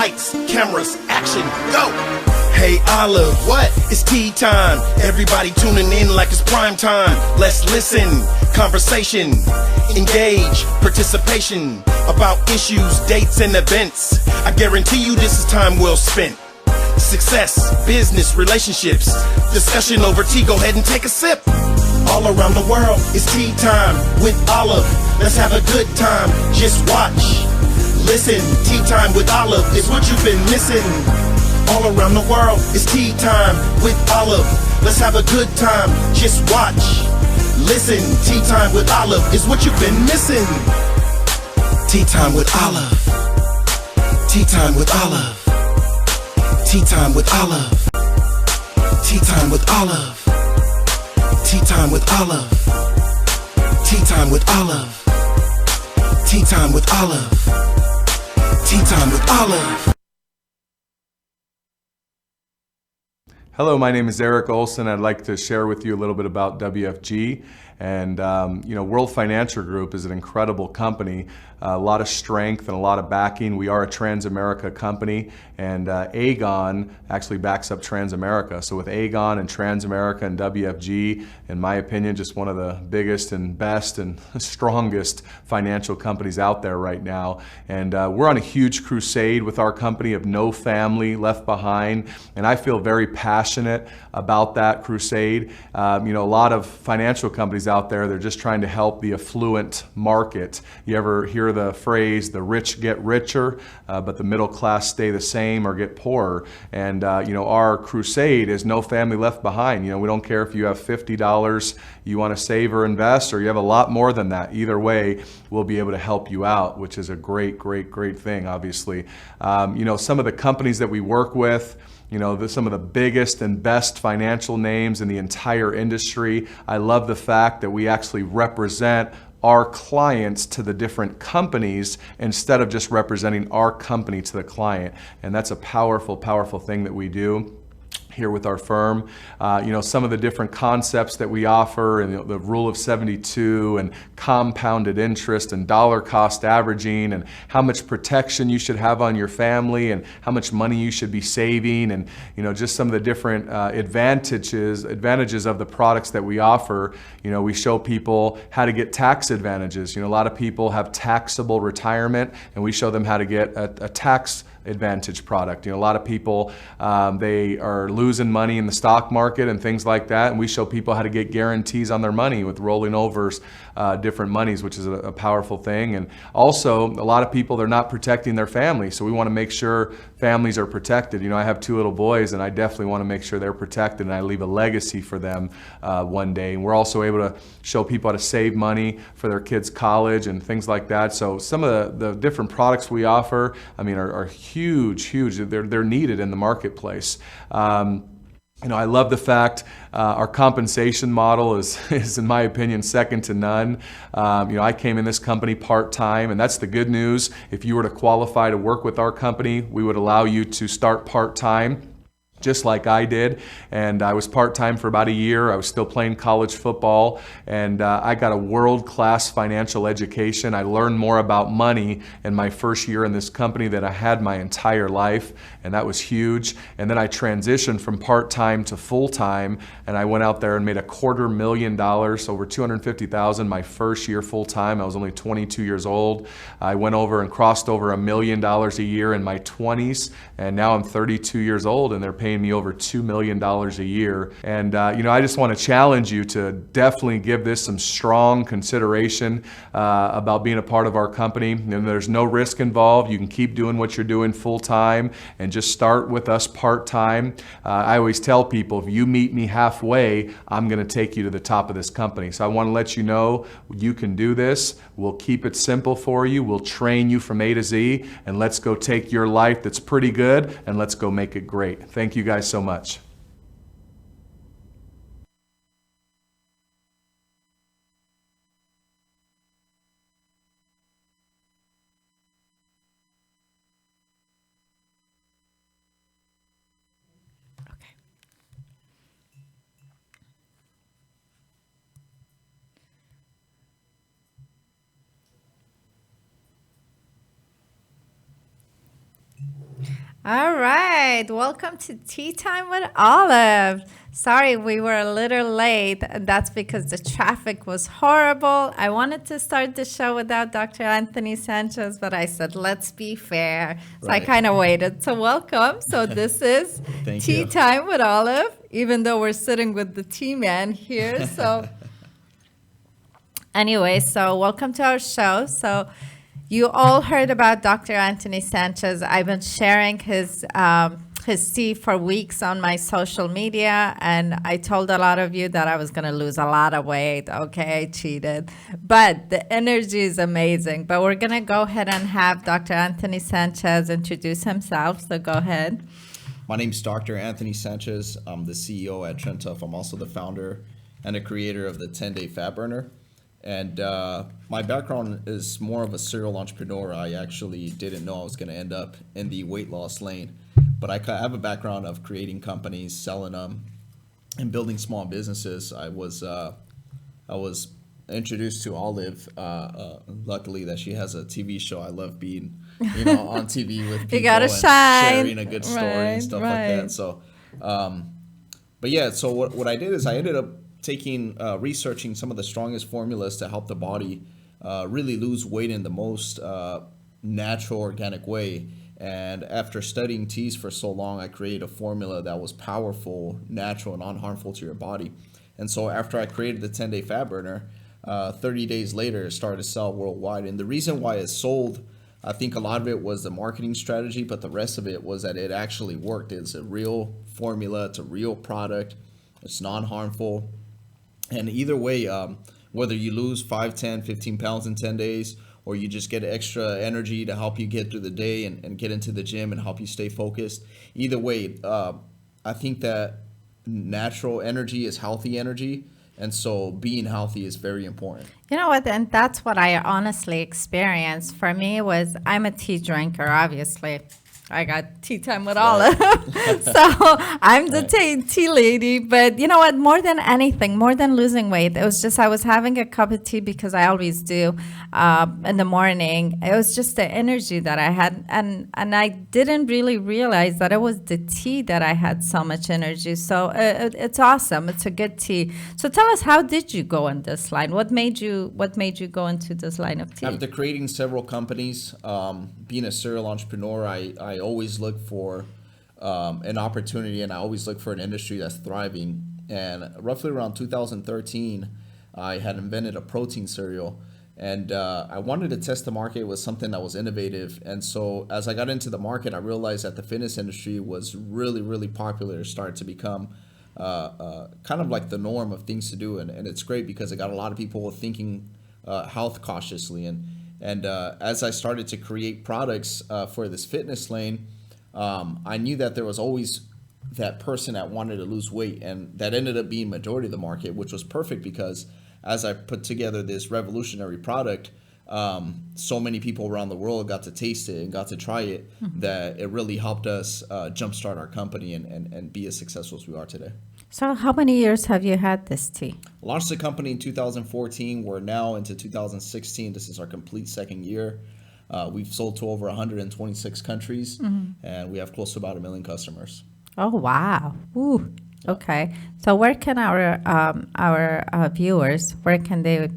Lights, cameras, action, go! Hey Olive, what? It's tea time. Everybody tuning in like it's prime time. Let's listen, conversation, engage, participation about issues, dates, and events. I guarantee you this is time well spent. Success, business, relationships, discussion over tea. Go ahead and take a sip. All around the world, it's tea time with Olive. Let's have a good time. Just watch, listen. Tea time with Olive is what you've been missing. All around the world, it's tea time with Olive. Let's have a good time. Just watch, listen. Tea time with Olive is what you've been missing. Tea time with Olive. Tea time with Olive. Tea time with Olive. Tea time with Olive. Tea time with Olive. Tea time with Olive. Tea time with Olive. Tea time with Olive. Hello, my name is Eric Olson. I'd like to share with you a little bit about WFG. And World Financial Group is an incredible company, a lot of strength and a lot of backing. We are a Transamerica company, and Aegon actually backs up Transamerica. So with Aegon and Transamerica and WFG, in my opinion, just one of the biggest and best and strongest financial companies out there right now. And we're on a huge crusade with our company of no family left behind, and I feel very passionate about that crusade. A lot of financial companies out there, they're just trying to help the affluent market. You ever hear the phrase, the rich get richer, but the middle class stay the same or get poorer? And our crusade is no family left behind. We don't care if you have $50 you want to save or invest, or you have a lot more than that. Either way, we'll be able to help you out, which is a great thing, obviously. Some of the companies that we work with, some of the biggest and best financial names in the entire industry. I love the fact that we actually represent our clients to the different companies instead of just representing our company to the client. And that's a powerful thing that we do here with our firm. Some of the different concepts that we offer, and the rule of 72 and compounded interest and dollar cost averaging, and how much protection you should have on your family and how much money you should be saving, and just some of the different advantages of the products that we offer. We show people how to get tax advantages. A lot of people have taxable retirement, and we show them how to get a tax advantage product. A lot of people, they are losing money in the stock market and things like that, and we show people how to get guarantees on their money with rolling overs, different monies, which is a powerful thing. And also, a lot of people, they're not protecting their family, so we want to make sure families are protected. I have 2 little boys, and I definitely want to make sure they're protected and I leave a legacy for them one day. And we're also able to show people how to save money for their kids' college and things like that. So some of the different products we offer, are huge. They're needed in the marketplace. I love the fact our compensation model is, in my opinion, second to none. I came in this company part-time, and that's the good news. If you were to qualify to work with our company, we would allow you to start part-time, just like I did. And I was part-time for about a year. I was still playing college football, and I got a world-class financial education. I learned more about money in my first year in this company than I had my entire life, and that was huge. And then I transitioned from part-time to full-time, and I went out there and made $250,000, over $250,000 my first year full-time. I was only 22 years old. I went over and crossed over $1 million a year in my 20s, and now I'm 32 years old, and they're paying me over $2 million a year. And I just want to challenge you to definitely give this some strong consideration about being a part of our company. And there's no risk involved. You can keep doing what you're doing full-time and just start with us part-time. I always tell people, if you meet me halfway, I'm going to take you to the top of this company. So I want to let you know you can do this. We'll keep it simple for you. We'll train you from A to Z, and let's go take your life that's pretty good and let's go make it great. Thank you guys so much. All right, welcome to Tea Time with Olive. Sorry, we were a little late, and that's because the traffic was horrible. I wanted to start the show without Dr. Anthony Sanchez, but I said, let's be fair. So I Right. kind of waited. So welcome. So this is Thank Tea you. Time with Olive, even though we're sitting with the tea man here. So anyway, so welcome to our show. So you all heard about Dr. Anthony Sanchez. I've been sharing his tea for weeks on my social media, and I told a lot of you that I was going to lose a lot of weight. Okay, I cheated. But the energy is amazing. But we're going to go ahead and have Dr. Anthony Sanchez introduce himself. So go ahead. My name's Dr. Anthony Sanchez. I'm the CEO at TrimTough. I'm also the founder and the creator of the 10-Day Fat Burner. And my background is more of a serial entrepreneur. I actually didn't know I was going to end up in the weight loss lane. But I have a background of creating companies, selling them, and building small businesses. I was introduced to Olive. Luckily, that she has a TV show. I love being, on TV with people gotta and shine. sharing a good story and stuff like Right. that. So, but yeah. So what I did is I ended up taking researching some of the strongest formulas to help the body really lose weight in the most natural, organic way. And after studying teas for so long, I created a formula that was powerful, natural, and non-harmful to your body. And so after I created the 10-Day Fat Burner, 30 days later, it started to sell worldwide. And the reason why it sold, I think a lot of it was the marketing strategy, but the rest of it was that it actually worked. It's a real formula. It's a real product. It's non-harmful. And either way, whether you lose 5, 10, 15 pounds in 10 days, or you just get extra energy to help you get through the day and get into the gym and help you stay focused, either way, I think that natural energy is healthy energy. And so being healthy is very important. You know what? And that's what I honestly experienced. For me was I'm a tea drinker, obviously. I got tea time with Olive. So I'm the tea lady. But you know what? More than anything, more than losing weight, it was just I was having a cup of tea because I always do in the morning. It was just the energy that I had. And I didn't really realize that it was the tea that I had so much energy. So it's awesome. It's a good tea. So tell us, how did you go in this line? What made you go into this line of tea? After creating several companies, being a serial entrepreneur, I always look for an opportunity, and I always look for an industry that's thriving. And roughly around 2013, I had invented a protein cereal, and I wanted to test the market with something that was innovative. And so as I got into the market, I realized that the fitness industry was really, really popular. It started to become kind of like the norm of things to do. And it's great because it got a lot of people thinking health cautiously. And as I started to create products for this fitness lane, I knew that there was always that person that wanted to lose weight, and that ended up being majority of the market, which was perfect because as I put together this revolutionary product, so many people around the world got to taste it and got to try it, that it really helped us jumpstart our company and be as successful as we are today. So how many years have you had this tea? Launched the company in 2014. We're now into 2016. This is our complete second year. We've sold to over 126 countries, and we have close to about 1 million customers. Oh, wow. Ooh. Okay. So where can our viewers, where can they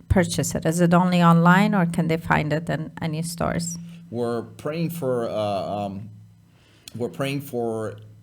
purchase it? Is it only online, or can they find it in any stores? We're praying for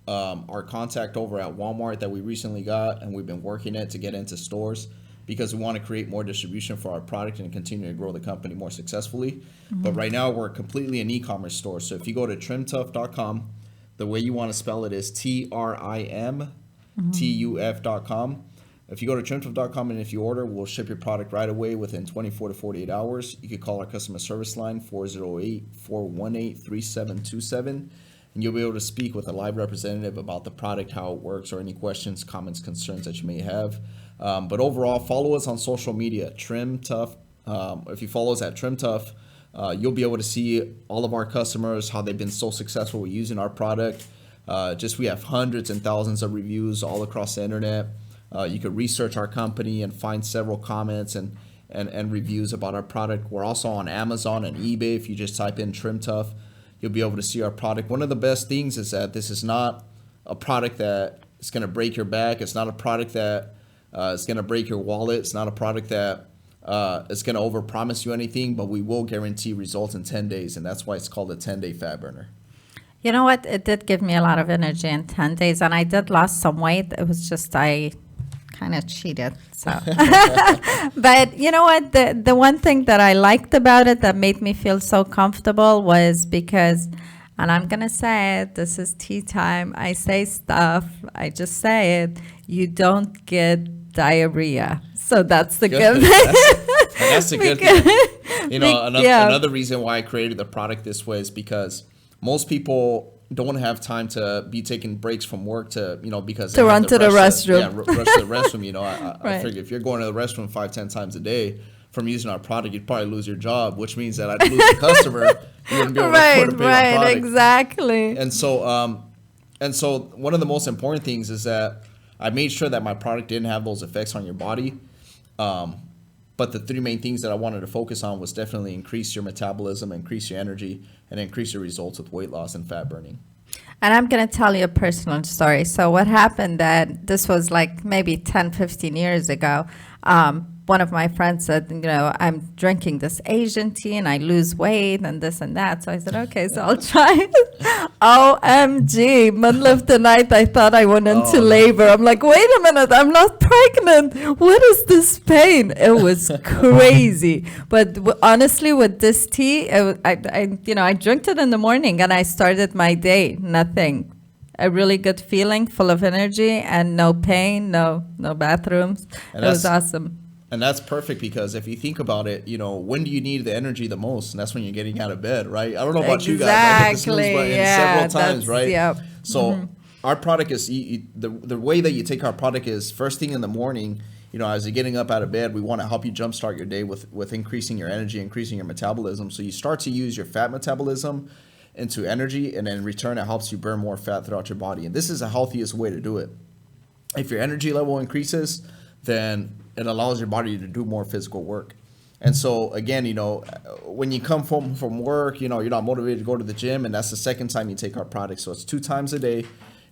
our contact over at Walmart that we recently got, and we've been working it to get into stores because we want to create more distribution for our product and continue to grow the company more successfully. But right now we're completely an e-commerce store. So if you go to trimtough.com, the way you want to spell it is TRIMTUF.com. If you go to trimtough.com and if you order, we'll ship your product right away within 24 to 48 hours. You can call our customer service line 408-418-3727. And you'll be able to speak with a live representative about the product, how it works, or any questions, comments, concerns that you may have. But overall, follow us on social media, TrimTough. If you follow us at TrimTough, you'll be able to see all of our customers, how they've been so successful with using our product. We have hundreds and thousands of reviews all across the internet. You could research our company and find several comments and reviews about our product. We're also on Amazon and eBay if you just type in TrimTough. you'll be able to see our product. One of the best things is that this is not a product that is going to break your back. It's not a product that is going to break your wallet. It's not a product that is going to overpromise you anything, but we will guarantee results in 10 days, and that's why it's called a 10-day fat burner. You know what? It did give me a lot of energy in 10 days, and I did lose some weight. It was just I kind of cheated. So, but you know what? The one thing that I liked about it that made me feel so comfortable was because, and I'm gonna say it, this is tea time. I say stuff. I just say it. You don't get diarrhea. So that's the good thing. That's the good thing. You know, another reason why I created the product this way is because most people don't have time to be taking breaks from work to, you know, because to run to the restroom. Rush to the restroom. You know, I Right. figure if you're going to the restroom 5-10 times a day from using our product, you'd probably lose your job, which means that I'd lose a customer. You wouldn't be able to afford to pay our product. Exactly. And so one of the most important things is that I made sure that my product didn't have those effects on your body. But the three main things that I wanted to focus on was definitely increase your metabolism, increase your energy, and increase your results with weight loss and fat burning. And I'm going to tell you a personal story. So what happened that this was like maybe 10, 15 years ago. One of my friends said, you know, I'm drinking this Asian tea and I lose weight and this and that. So I said, okay, so I'll try it. OMG, middle of the night, I thought I went into labor. I'm like, wait a minute, I'm not pregnant. What is this pain? It was crazy. But honestly, with this tea, I drank it in the morning and I started my day, nothing. A really good feeling, full of energy and no pain, no bathrooms. And it was awesome. And that's perfect because if you think about it, you know, when do you need the energy the most? And that's when you're getting out of bed, right? I don't know about you guys. I hit the snooze button several times, right? Yep. So our product is, the way that you take our product is first thing in the morning, you know, as you're getting up out of bed, we want to help you jumpstart your day with increasing your energy, increasing your metabolism. So you start to use your fat metabolism into energy, and then in return, it helps you burn more fat throughout your body. And this is the healthiest way to do it. If your energy level increases, then it allows your body to do more physical work. And so again, you know, when you come home from work, you know, you're not motivated to go to the gym, and that's the second time you take our product. So it's 2 times a day,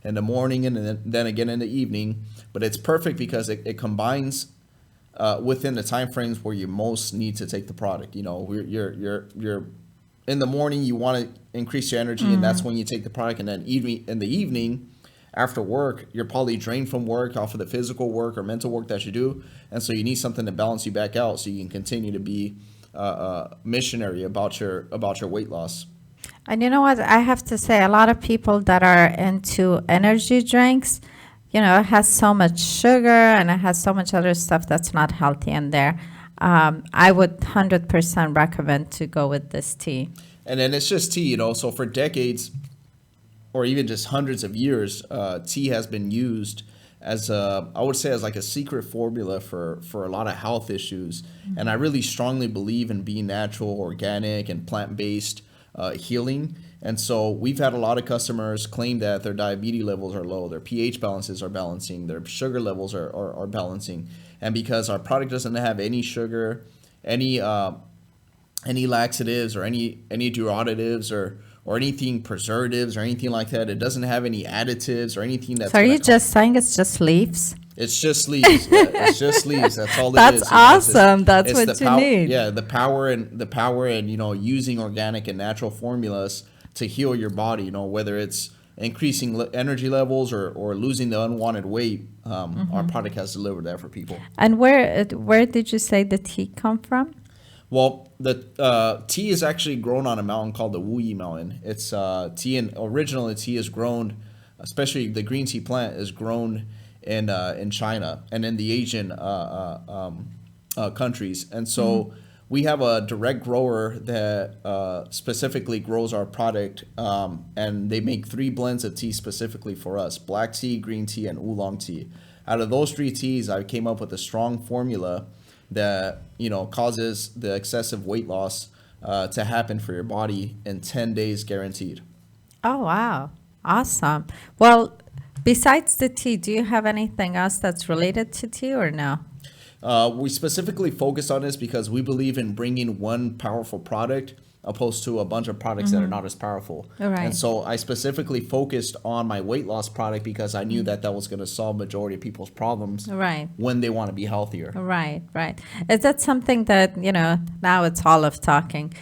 in the morning and then again in the evening. But it's perfect because it combines within the time frames where you most need to take the product. You know, you're in the morning, you want to increase your energy, and that's when you take the product. And then in the evening, after work, you're probably drained from work, off of the physical work or mental work that you do. And so you need something to balance you back out so you can continue to be missionary about your weight loss. And you know what? I have to say, a lot of people that are into energy drinks, you know, it has so much sugar and it has so much other stuff that's not healthy in there. I would 100% recommend to go with this tea. And then it's just tea, you know. So for decades, or even just hundreds of years, tea has been used as I would say as like a secret formula for a lot of health issues. And I really strongly believe in being natural, organic, and plant-based healing. And so we've had a lot of customers claim that their diabetes levels are low, their pH balances are balancing, their sugar levels are balancing. And because our product doesn't have any sugar, any laxatives or any diuretatives or anything preservatives or anything like that, it doesn't have any additives or anything that's. So are you just saying it's just leaves? It's just leaves. Yeah, it's just leaves. That's all it is. That's awesome. That's what you need. Yeah, the power and you know, using organic and natural formulas to heal your body. You know, whether it's increasing energy levels or losing the unwanted weight, our product has delivered that for people. And where did you say the tea come from? Well, the tea is actually grown on a mountain called the Wuyi Mountain. It's tea, and originally tea is grown, especially the green tea plant is grown in China and in the Asian countries. And so we have a direct grower that specifically grows our product, and they make 3 blends of tea specifically for us: black tea, green tea, and oolong tea. Out of those 3 teas, I came up with a strong formula that, you know, causes the excessive weight loss to happen for your body in 10 days guaranteed. Oh, wow. Awesome. Well, besides the tea, do you have anything else that's related to tea or no? We specifically focus on this because we believe in bringing one powerful product opposed to a bunch of products that are not as powerful. Right. And so I specifically focused on my weight loss product because I knew that was going to solve majority of people's problems Right. when they want to be healthier. Right, right. Is that something that, now it's all of talking.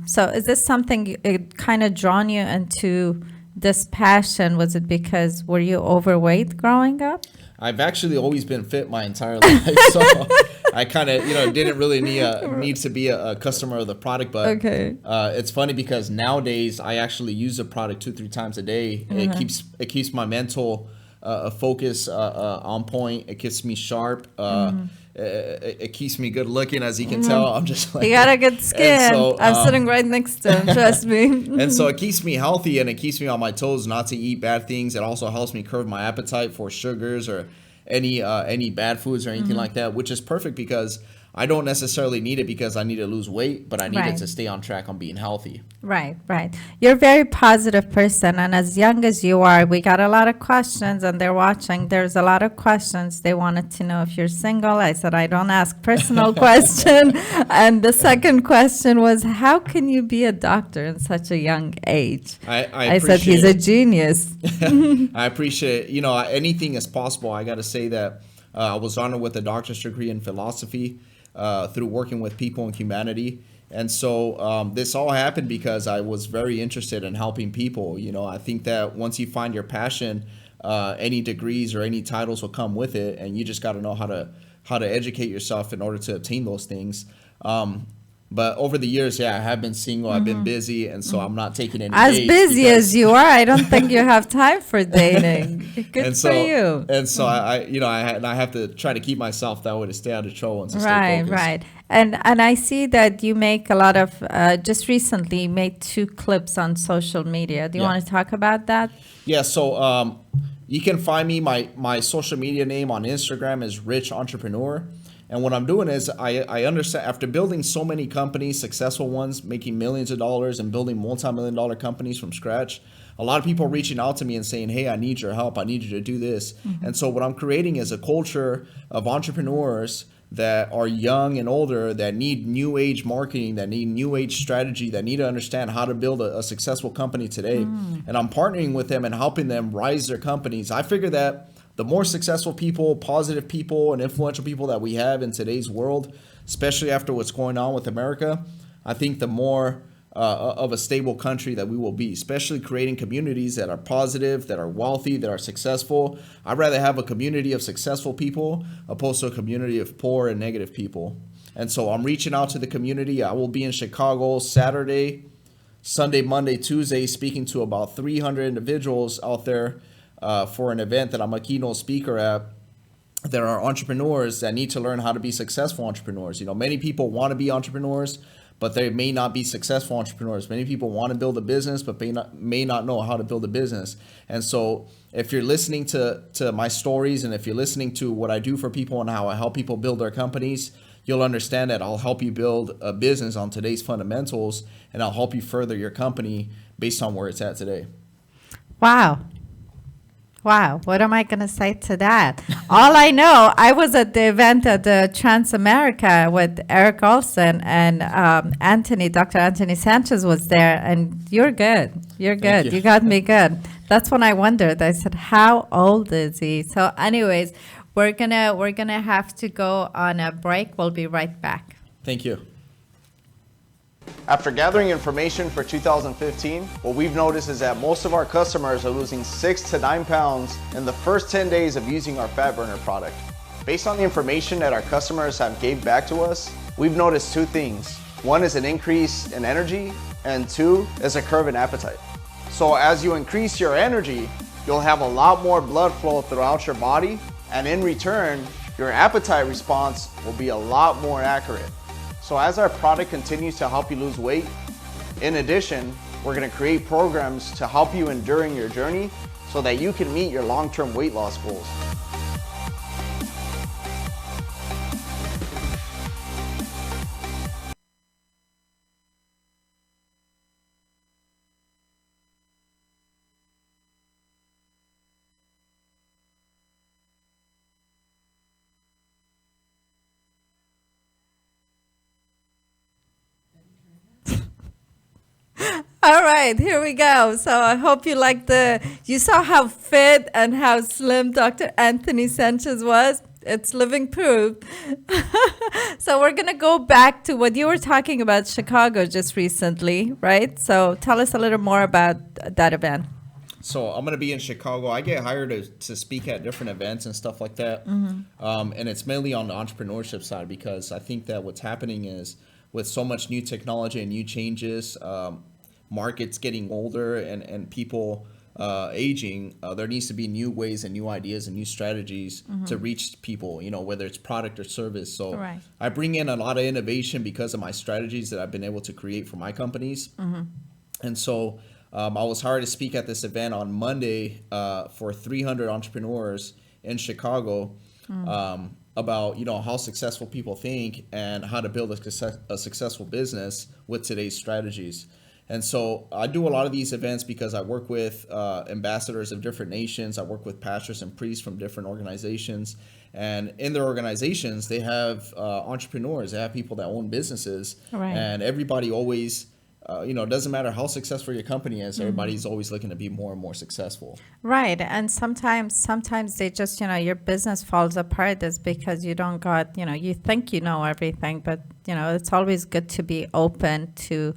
So is this something it kind of drawn you into this passion? Was it because were you overweight growing up? I've actually always been fit my entire life, so I kind of didn't really need to be a customer of the product. But Okay. It's funny because nowadays I actually use the product 2-3 times a day. It keeps my mental focus on point. It keeps me sharp. It keeps me good looking, as you can tell. I'm just like, You got a good skin. so, I'm sitting right next to him, trust me. and so it keeps me healthy and it keeps me on my toes not to eat bad things. It also helps me curb my appetite for sugars or any bad foods or anything like that, which is perfect because I don't necessarily need it because I need to lose weight, but I need it Right. to stay on track on being healthy. Right, right. You're a very positive person, and as young as you are, we got a lot of questions, and they're watching. There's a lot of questions. They wanted to know if you're single. I said, I don't ask personal question. And the second question was, how can you be a doctor in such a young age? I said, he's a appreciate genius. I appreciate it. Anything is possible. I got to say that I was honored with a doctor's degree in philosophy through working with people and humanity. And so this all happened because I was very interested in helping people. I think that once you find your passion, any degrees or any titles will come with it. And you just got to know how to educate yourself in order to obtain those things. But over the years, I have been single. I've been busy, and so I'm not taking any As dates busy because- as you are, I don't think you have time for dating. Good and for you. And so I have to try to keep myself that way to stay out of trouble and to stay Right, focused. right. And I see that you make a lot of, just recently made 2 clips on social media. Do you Yeah. want to talk about that? Yeah, so you can find me, my social media name on Instagram is Rich Entrepreneur. And what I'm doing is I understand, after building so many companies, successful ones, making millions of dollars and building multi-million-dollar companies from scratch, a lot of people are reaching out to me and saying, hey, I need your help. I need you to do this. And so what I'm creating is a culture of entrepreneurs that are young and older, that need new age marketing, that need new age strategy, that need to understand how to build a successful company today. And I'm partnering with them and helping them rise their companies. I figure that the more successful people, positive people, and influential people that we have in today's world, especially after what's going on with America, I think the more of a stable country that we will be, especially creating communities that are positive, that are wealthy, that are successful. I'd rather have a community of successful people opposed to a community of poor and negative people. And so I'm reaching out to the community. I will be in Chicago Saturday, Sunday, Monday, Tuesday, speaking to about 300 individuals out there for an event that I'm a keynote speaker at. There are entrepreneurs that need to learn how to be successful entrepreneurs. Many people want to be entrepreneurs, but they may not be successful entrepreneurs. Many people want to build a business, but may not know how to build a business. And so if you're listening to my stories, and if you're listening to what I do for people and how I help people build their companies, you'll understand that I'll help you build a business on today's fundamentals, and I'll help you further your company based on where it's at today. Wow. Wow, what am I going to say to that? All I know, I was at the event at the Transamerica with Eric Olson, and Dr. Anthony Sanchez was there, and you're good. You're good. you. You got me good. That's when I wondered. I said, how old is he? So anyways, we're gonna have to go on a break. We'll be right back. Thank you. After gathering information for 2015, what we've noticed is that most of our customers are losing 6 to 9 pounds in the first 10 days of using our fat burner product. Based on the information that our customers have gave back to us, we've noticed 2 things. 1 is an increase in energy, and 2 is a curve in appetite. So as you increase your energy, you'll have a lot more blood flow throughout your body, and in return, your appetite response will be a lot more accurate. So as our product continues to help you lose weight, in addition, we're going to create programs to help you enduring your journey so that you can meet your long-term weight loss goals. All right, here we go. So I hope you like you saw how fit and how slim Dr. Anthony Sanchez was. It's living proof. So we're going to go back to what you were talking about Chicago just recently, right? So tell us a little more about that event. So I'm going to be in Chicago. I get hired to speak at different events and stuff like that. And it's mainly on the entrepreneurship side, because I think that what's happening is with so much new technology and new changes, markets getting older and people aging, there needs to be new ways and new ideas and new strategies to reach people, whether it's product or service. So Right. I bring in a lot of innovation because of my strategies that I've been able to create for my companies. And so I was hired to speak at this event on Monday for 300 entrepreneurs in Chicago about how successful people think and how to build a successful business with today's strategies. And so I do a lot of these events because I work with ambassadors of different nations. I work with pastors and priests from different organizations. And in their organizations, they have entrepreneurs. They have people that own businesses. Right. And everybody always, it doesn't matter how successful your company is, everybody's always looking to be more and more successful. Right. And sometimes they just, your business falls apart is because you don't got, you think you know everything, but, it's always good to be open to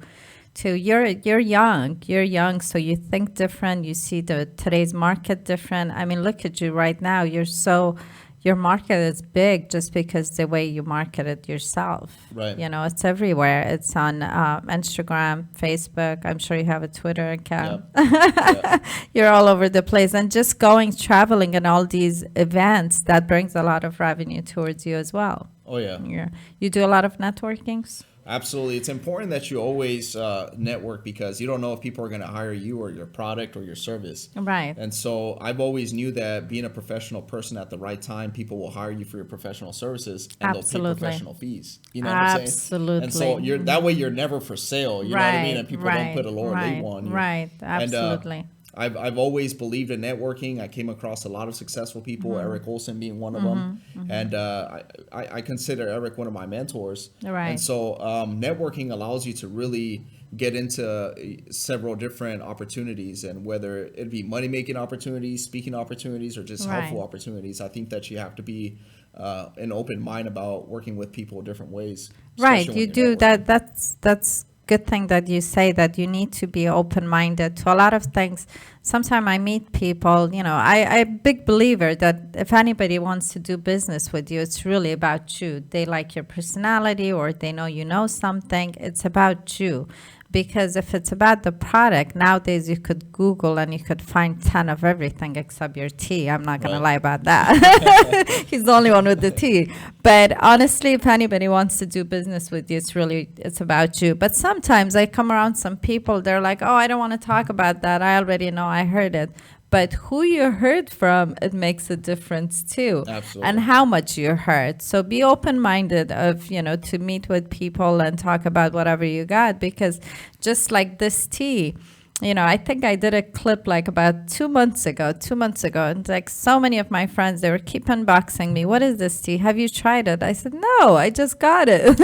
you're young, so you think different. You see today's market different. I mean, look at you right now. Your market is big just because the way you market it yourself. Right. It's everywhere. It's on Instagram, Facebook. I'm sure you have a Twitter account. Yep. You're all over the place. And just traveling and all these events, that brings a lot of revenue towards you as well. Oh, yeah. You do a lot of networkings? Absolutely. It's important that you always network, because you don't know if people are going to hire you or your product or your service. Right. And so I've always knew that being a professional person at the right time, people will hire you for your professional services, and Absolutely. they'll pay professional fees. You know what I'm saying? Absolutely. And so that way you're never for sale. You know what I mean? And people don't put a lower label on you. Right. Absolutely. And I've always believed in networking. I came across a lot of successful people, Eric Olson being one of them. And I consider Eric one of my mentors. Right. And so networking allows you to really get into several different opportunities, and whether it be money-making opportunities, speaking opportunities, or just helpful opportunities. I think that you have to be an open mind about working with people different ways. Right. You do that. That's good thing that you say that you need to be open-minded to a lot of things. Sometimes I meet people, I'm a big believer that if anybody wants to do business with you, it's really about you. They like your personality, or they know something. It's about you. Because if it's about the product, nowadays you could Google and you could find 10 of everything except your tea. I'm not going to lie about that. He's the only one with the tea. But honestly, if anybody wants to do business with you, it's about you. But sometimes I come around some people, they're like, oh, I don't want to talk about that. I already know, I heard it. But who you heard from, it makes a difference too. Absolutely. And how much you heard. So be open-minded of, to meet with people and talk about whatever you got. Because just like this tea, I think I did a clip like about 2 months ago. And like so many of my friends, they were keep unboxing me. What is this tea? Have you tried it? I said, no, I just got it.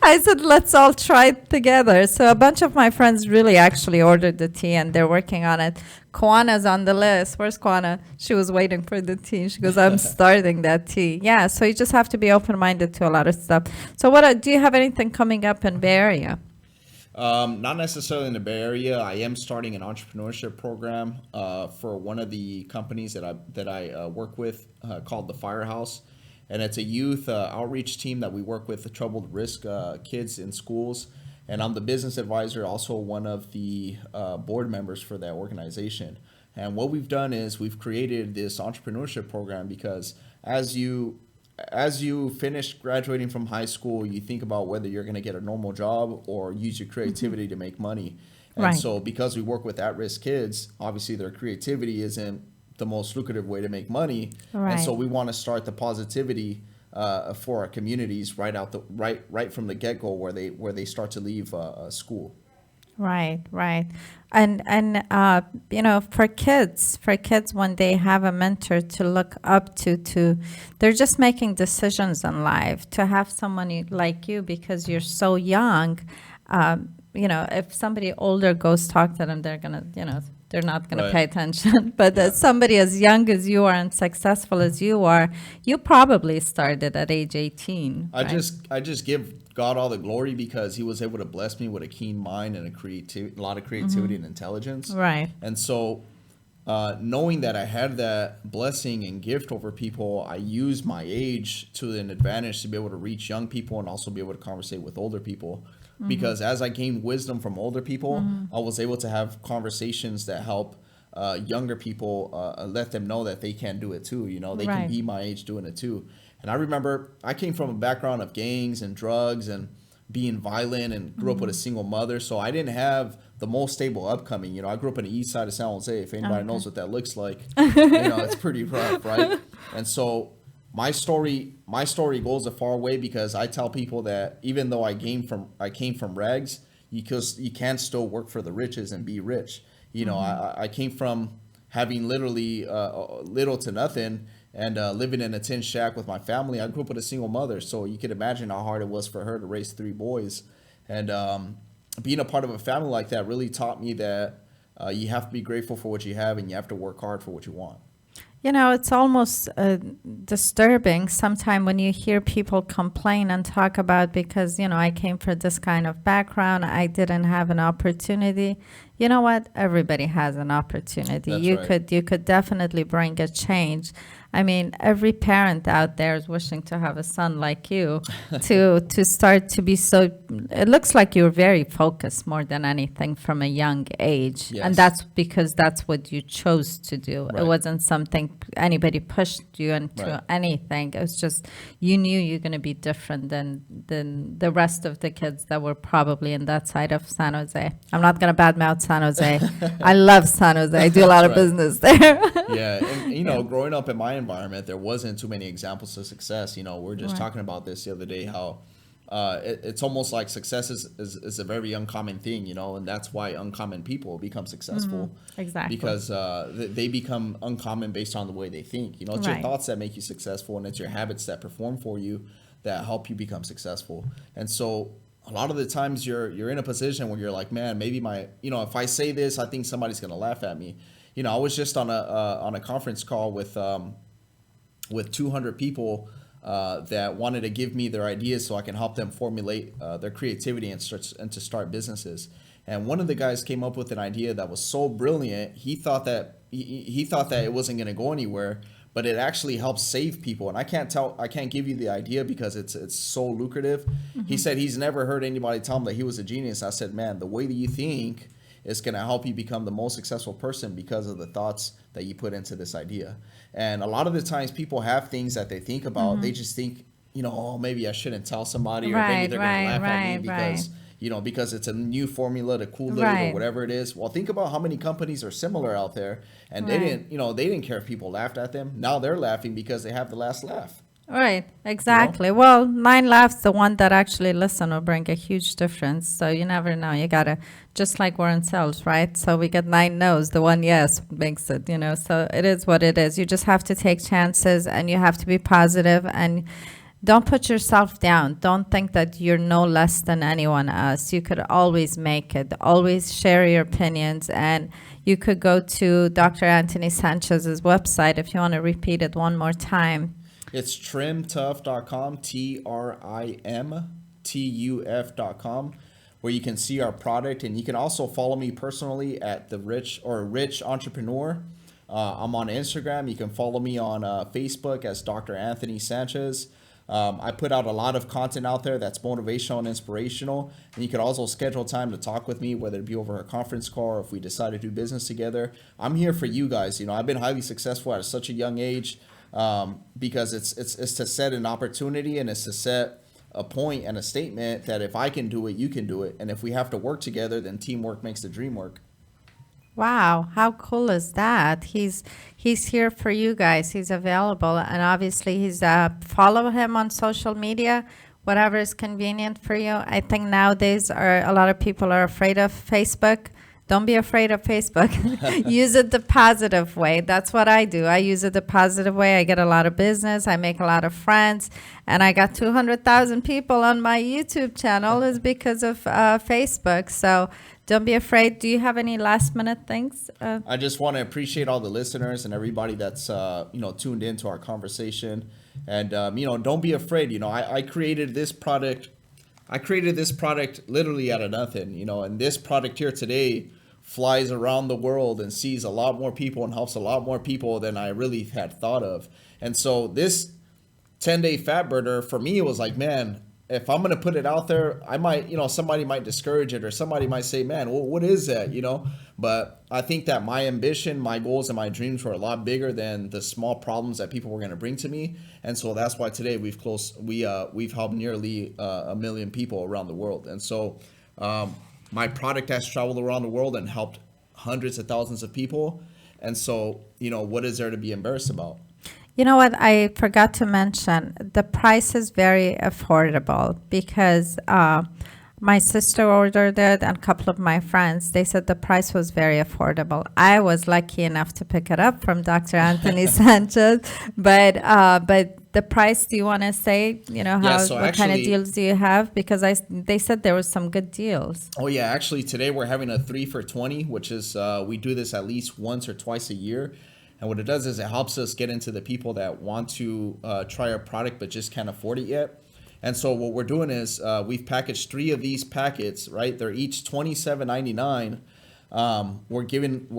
I said, let's all try it together. So a bunch of my friends really actually ordered the tea, and they're working on it. Kwanna's on the list. Where's Kwanna? She was waiting for the tea. She goes, I'm starting that tea. Yeah, so you just have to be open-minded to a lot of stuff. So do you have anything coming up in Bay Area? Not necessarily in the Bay Area. I am starting an entrepreneurship program for one of the companies that I work with called the Firehouse. And it's a youth outreach team that we work with the troubled risk kids in schools. And I'm the business advisor, also one of the board members for that organization. And what we've done is we've created this entrepreneurship program, because as you finish graduating from high school, you think about whether you're going to get a normal job or use your creativity to make money. And so because we work with at-risk kids, obviously their creativity isn't the most lucrative way to make money. Right. And so we want to start the positivity for our communities right from the get-go, where they start to leave school. Right. And for kids when they have a mentor to look up to they're just making decisions in life, to have someone like you, because you're so young, if somebody older goes talk to them, they're gonna, they're not gonna Right. pay attention. But somebody as young as you are and successful as you are, you probably started at age 18. I right? just give God all the glory because He was able to bless me with a keen mind and a lot of creativity and intelligence. Right. And so, knowing that I had that blessing and gift over people, I used my age to an advantage to be able to reach young people and also be able to conversate with older people. Because as I gained wisdom from older people, I was able to have conversations that help younger people, let them know that they can do it too. They Right. can be my age doing it too. And I remember I came from a background of gangs and drugs and being violent and grew up with a single mother. So I didn't have the most stable upcoming. I grew up in the east side of San Jose. If anybody knows what that looks like, it's pretty rough, right? And so my story goes a far way because I tell people that even though I came from rags, you can still work for the riches and be rich. I came from having literally little to nothing and living in a tin shack with my family. I grew up with a single mother, so you can imagine how hard it was for her to raise 3 boys. And being a part of a family like that really taught me that you have to be grateful for what you have and you have to work hard for what you want. It's almost disturbing sometimes when you hear people complain and talk about because, I came from this kind of background, I didn't have an opportunity. You know what? Everybody has an opportunity. That's You right. could definitely bring a change. I mean, every parent out there is wishing to have a son like you to start to be so. It looks like you're very focused more than anything from a young age, Yes. and that's because that's what you chose to do. It Right. wasn't something anybody pushed you into Right. anything. It was just you knew you're going to be different than the rest of the kids that were probably in that side of San Jose. I'm not going to badmouth San Jose. I love San Jose. I do a lot of Right. business there. Yeah, and growing up in my environment, there wasn't too many examples of success. We were just Right. talking about this the other day, how it's almost like success is a very uncommon thing, and that's why uncommon people become successful. Exactly. Because they become uncommon based on the way they think. It's your Right. thoughts that make you successful, and it's your habits that perform for you that help you become successful. And so a lot of the times you're in a position where you're like, man, maybe if I say this, I think somebody's gonna laugh at me. I was just on a conference call with 200 people that wanted to give me their ideas so I can help them formulate their creativity and to start businesses. And one of the guys came up with an idea that was so brilliant. He thought that it wasn't going to go anywhere, but it actually helps save people. And I can't give you the idea because it's so lucrative. He said he's never heard anybody tell him that he was a genius. I said, man, the way that you think is going to help you become the most successful person because of the thoughts that you put into this idea. And a lot of the times people have things that they think about. They just think, oh, maybe I shouldn't tell somebody, or maybe Right, they're going to laugh at me right, because, because it's a new formula to Kool-Aid or Right. whatever it is. Well, think about how many companies are similar out there, and Right. they didn't care if people laughed at them. Now they're laughing because they have the last laugh. Right, exactly. Well, 9 laughs, the one that actually listen will bring a huge difference. So you never know. You gotta, just like we're in sales, right? So we get 9 no's, the one yes makes it, So it is what it is. You just have to take chances and you have to be positive and don't put yourself down. Don't think that you're no less than anyone else. You could always make it. Always share your opinions. And you could go to Dr. Anthony Sanchez's website if you want to repeat it one more time. It's trimtuff.com, TRIMTUF.com, where you can see our product, and you can also follow me personally at the Rich Entrepreneur. I'm on Instagram. You can follow me on Facebook as Dr. Anthony Sanchez. I put out a lot of content out there that's motivational and inspirational, and you can also schedule time to talk with me, whether it be over a conference call or if we decide to do business together. I'm here for you guys. I've been highly successful at such a young age. Because it's to set an opportunity and it's to set a point and a statement that if I can do it, you can do it. And if we have to work together, then teamwork makes the dream work. Wow, how cool is that? He's here for you guys. He's available, and obviously he's follow him on social media, whatever is convenient for you. I think nowadays a lot of people are afraid of Facebook. don't be afraid of Facebook. Use it the positive way. That's what I do. I use it the positive way. I get a lot of business. I make a lot of friends. And I got 200,000 people on my YouTube channel is because of Facebook. So don't be afraid. Do you have any last minute things? I just want to appreciate all the listeners and everybody that's tuned into our conversation. And don't be afraid. I created this product. I created this product literally out of nothing. And this product here today flies around the world and sees a lot more people and helps a lot more people than I really had thought of. And so this 10-day fat burner for me was like, man, if I'm going to put it out there, I might, somebody might discourage it, or somebody might say, man, well, what is that? But I think that my ambition, my goals, and my dreams were a lot bigger than the small problems that people were going to bring to me. And so that's why today we've helped nearly 1 million people around the world. And so my product has traveled around the world and helped hundreds of thousands of people. And so, what is there to be embarrassed about? You know what? I forgot to mention the price is very affordable because my sister ordered it and a couple of my friends. They said the price was very affordable. I was lucky enough to pick it up from Dr. Anthony Sanchez, but the price. Do you want to say? What kind of deals do you have? Because they said there was some good deals. Oh yeah, actually today we're having a 3 for 20, which is we do this at least once or twice a year. And what it does is it helps us get into the people that want to try our product but just can't afford it yet. And so what we're doing is we've packaged 3 of these packets, right? They're each $27.99. We're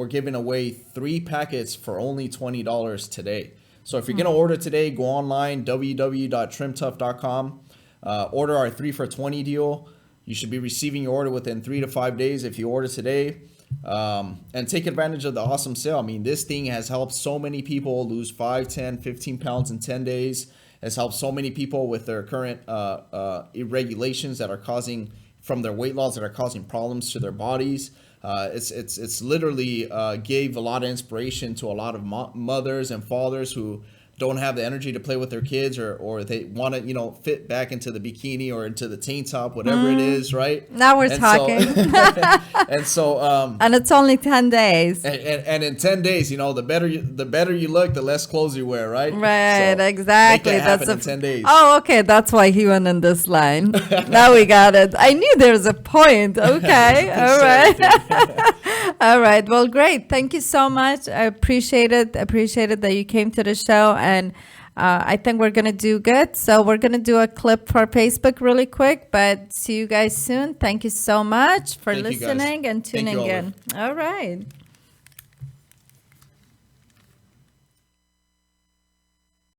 giving away 3 packets for only $20 today. So if you're going to order today, go online, www.trimtough.com. Order our 3 for 20 deal. You should be receiving your order within 3 to 5 days if you order today. And take advantage of the awesome sale. I mean, this thing has helped so many people lose 5, 10, 15 pounds in 10 days. It's helped so many people with their current irregulations that are causing, from their weight loss, that are causing problems to their bodies. It's literally gave a lot of inspiration to a lot of mothers and fathers who don't have the energy to play with their kids, or they want to fit back into the bikini or into the tank top, whatever it is, right? Now we're talking. And it's only 10 days. And in 10 days, the better you look, the less clothes you wear, right? Right, so exactly. Make that happen in 10 days. Oh, okay. That's why he went in this line. Now we got it. I knew there was a point. Okay. All right. All right. Well, great. Thank you so much. I appreciate it. That you came to the show. And I think we're going to do good. So we're going to do a clip for Facebook really quick. But see you guys soon. Thank you so much for listening and tuning in. All right.